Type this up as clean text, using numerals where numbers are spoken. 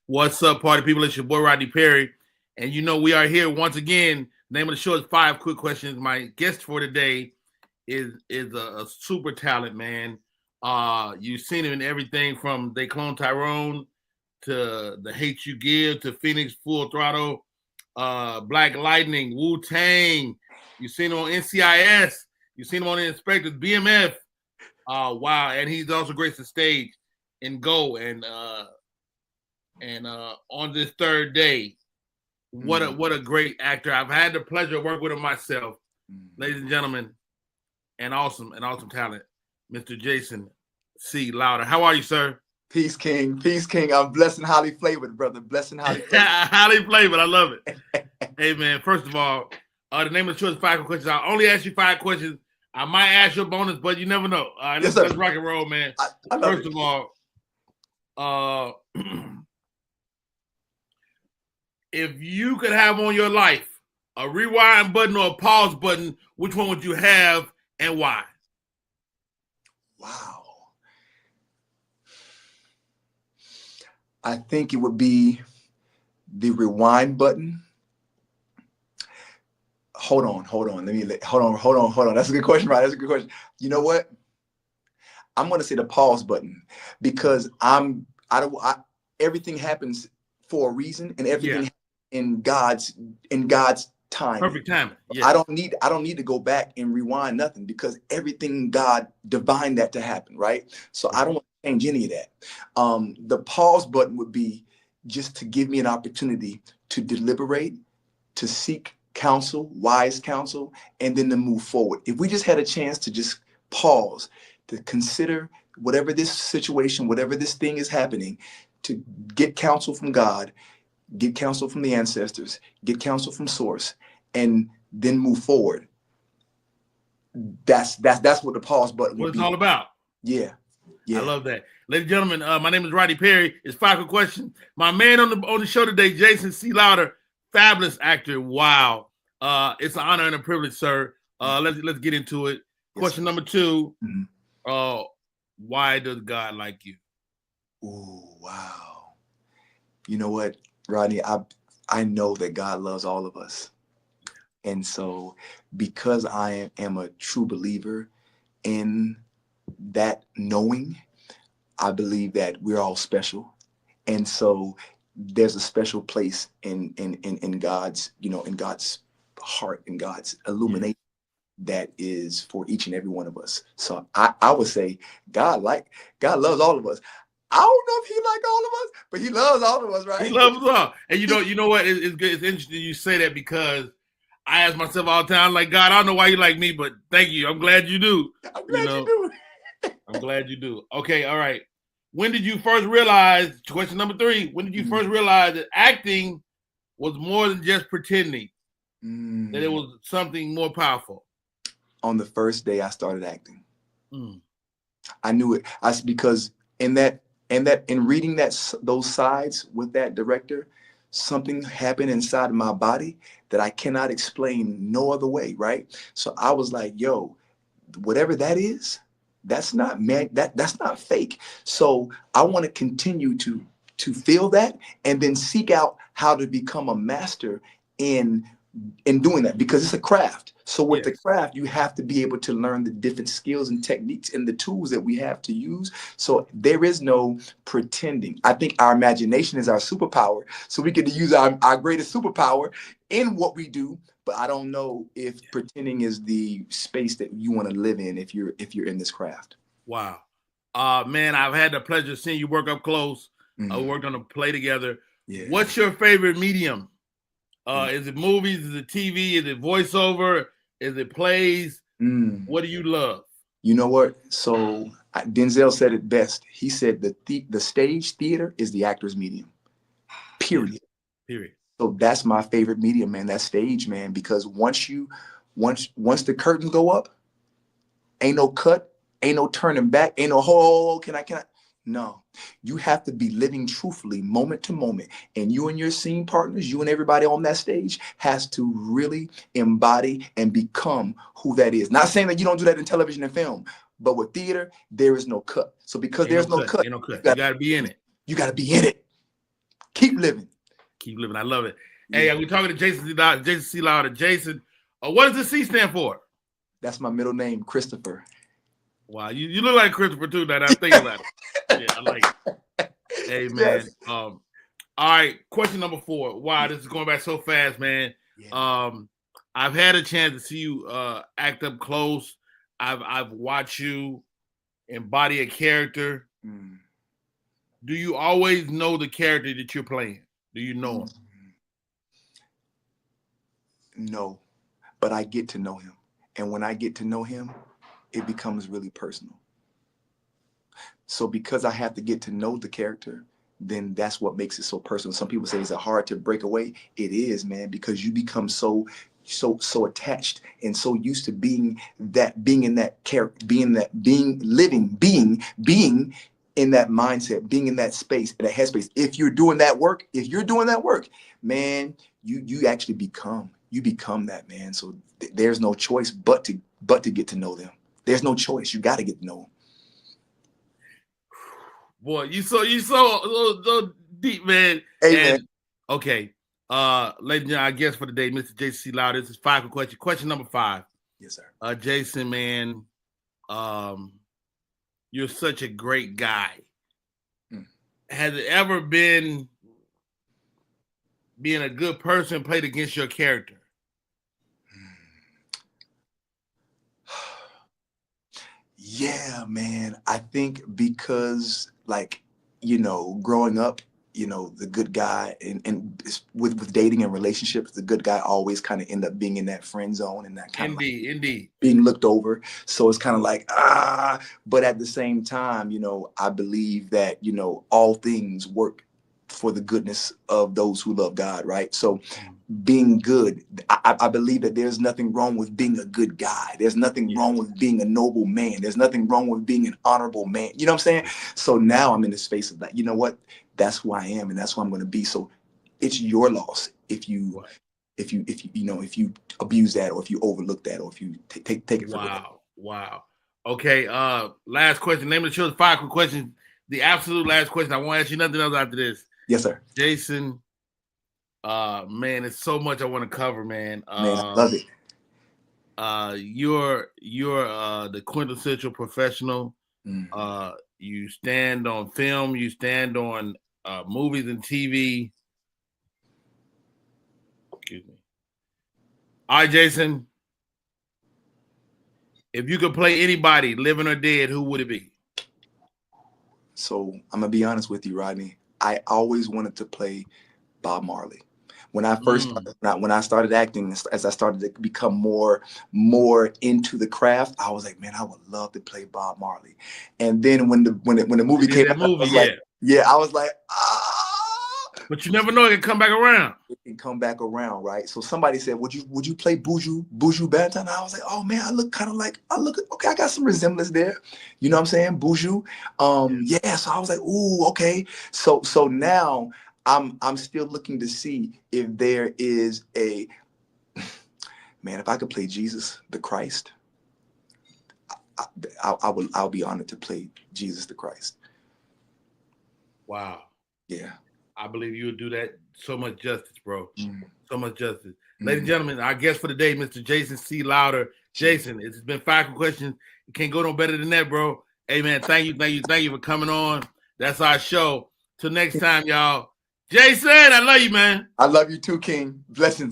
What's up, party people? It's your boy Rodney Perry, and you know we are here once again. Name of the show is 5 Quick Questions. My guest for today is a super talent, man. You've seen him in everything from They Clone Tyrone to The Hate You Give to Phoenix Full Throttle, Black Lightning, Wu-Tang. You've seen him on NCIS. You've seen him on the Inspectors, BMF. Wow, and he's also graced the stage in Go and on this third day, what a great actor. I've had the pleasure of working with him myself, ladies and gentlemen, and awesome talent, Mr. Jason C. Louder. How are you, sir? Peace, King. Peace, King. I'm blessed and highly flavored, brother. Blessed and highly flavored. Highly flavored. I love it. Hey, man, first of all, the name of the show is 5 Questions. I'll only ask you 5 questions. I might ask you a bonus, but you never know. Let's rock and roll, man. First of all, if you could have on your life a rewind button or a pause button, which one would you have and why? Wow. I think it would be the rewind button. Hold on. Hold on. That's a good question, right? That's a good question. You know what? I'm going to say the pause button because everything happens for a reason and everything in God's time. Perfect timing. Yeah. I don't need to go back and rewind nothing because everything God divined that to happen, right? So I don't want to change any of that. The pause button would be just to give me an opportunity to deliberate, to seek counsel, wise counsel, and then to move forward. If we just had a chance to just pause, to consider whatever this situation, whatever this thing is happening, to get counsel from God, get counsel from the ancestors, get counsel from source, and then move forward. That's what the pause button what it's all about. Yeah. I love that. Ladies and gentlemen, my name is Rodney Perry. It's 5 Quick Questions. My man on the show today, Jason C. Louder, fabulous actor. Wow. It's an honor and a privilege, sir. Let's get into it. Question number 2. Why does God like you? Ooh, wow. You know what, Rodney? I know that God loves all of us. And so because I am a true believer in that knowing, I believe that we're all special. And so there's a special place in God's, in God's heart, in God's illumination that is for each and every one of us. So I would say God loves all of us. I don't know if he like all of us, but he loves all of us, right? He loves us all. And you know what? It's good. It's interesting you say that because I ask myself all the time, like, God, I don't know why you like me, but thank you. I'm glad you do. I'm glad you do. I'm glad you do. Okay, all right. When did you first realize, question number 3, when did you first realize that acting was more than just pretending, that it was something more powerful? On the first day I started acting. I knew it. Because in reading those sides with that director, something happened inside my body that I cannot explain no other way, right? So I was like, yo, whatever that is, that's not that's not fake. So I want to continue to feel that and then seek out how to become a master in doing that, because it's a craft. So with the craft, you have to be able to learn the different skills and techniques and the tools that we have to use. So there is no pretending. I think our imagination is our superpower. So we get to use our greatest superpower in what we do. But I don't know if pretending is the space that you want to live in if you're in this craft. Wow. Man, I've had the pleasure of seeing you work up close. We worked on a play together. Yeah. What's your favorite medium? Is it movies? Is it TV? Is it voiceover? Is it plays? What do you love? You know what? So Denzel said it best. He said the stage theater is the actor's medium. Period. So that's my favorite medium, man. That stage, man. Because once the curtains go up, ain't no cut, ain't no turning back, ain't no can I? No, you have to be living truthfully moment to moment. And you and your scene partners, you and everybody on that stage has to really embody and become who that is. Not saying that you don't do that in television and film, but with theater, there is no cut. So because there's no cut, you got to be in it. You got to be in it. Keep living. Keep living. I love it. Yeah. Hey, we're talking to Jason C. Louder. Jason, what does the C stand for? That's my middle name, Christopher. Wow, you look like Christopher too. Now that I'm thinking about it. Yeah, I like it. Hey man. Yes. All right, question number 4. Wow, this is going back so fast, man. Yeah. I've had a chance to see you act up close. I've watched you embody a character. Do you always know the character that you're playing? Do you know him? No, but I get to know him. And when I get to know him, it becomes really personal. So because I have to get to know the character, then that's what makes it so personal. Some people say, is it hard to break away? It is, man, because you become so attached and so used to being in that character, being in that mindset, being in that space, in that headspace. If you're doing that work, man, you actually become that, man. So there's no choice but to get to know them. There's no choice. You got to get to know them. Boy, you so deep, man. Hey, man. Okay. Ladies and gentlemen, our guest for the day, Mr. Jason C. Louder. This is 5 question. Question number 5. Yes, sir. Jason, man, you're such a great guy. Has it ever been being a good person played against your character? Yeah, man. I think because, like, growing up, the good guy and with dating and relationships, the good guy always kind of end up being in that friend zone and that kind of indeed being looked over. So it's kind of like, but at the same time, I believe that, all things work for the goodness of those who love God, right? So being good, I believe that there's nothing wrong with being a good guy. There's nothing wrong with being a noble man. There's nothing wrong with being an honorable man. You know what I'm saying? So now I'm in the space of that. You know what? That's who I am, and that's who I'm going to be. So it's your loss if you abuse that, or if you overlook that, or if you take it for granted. Wow. Okay. Last question. Name of the show is 5 quick questions. The absolute last question. I won't ask you nothing else after this. Yes, sir. Jason, man, it's so much I want to cover, man. Man, I love it. You're the quintessential professional. You stand on film. You stand on movies and TV. Excuse me. All right, Jason. If you could play anybody, living or dead, who would it be? So I'm gonna be honest with you, Rodney. I always wanted to play Bob Marley. When I first when I started acting, as I started to become more into the craft, I was like, man, I would love to play Bob Marley. And then when the movie came out, I was like, But you never know, it can come back around. It can come back around, right? So somebody said, would you play Buju Banton? And I was like, oh man, I look okay, I got some resemblance there. You know what I'm saying? Buju. Yeah, so I was like, ooh, okay. So now I'm still looking to see if there is a man, if I could play Jesus the Christ, I'll be honored to play Jesus the Christ. Wow. Yeah. I believe you would do that so much justice, bro. So much justice. Ladies and gentlemen, our guest for the day, Mr. Jason C. Louder. Jason, it's been 5 questions. You can't go no better than that, bro. Hey, man, thank you for coming on. That's our show. Till next time, y'all. Jason, I love you, man. I love you too, King. Blessings.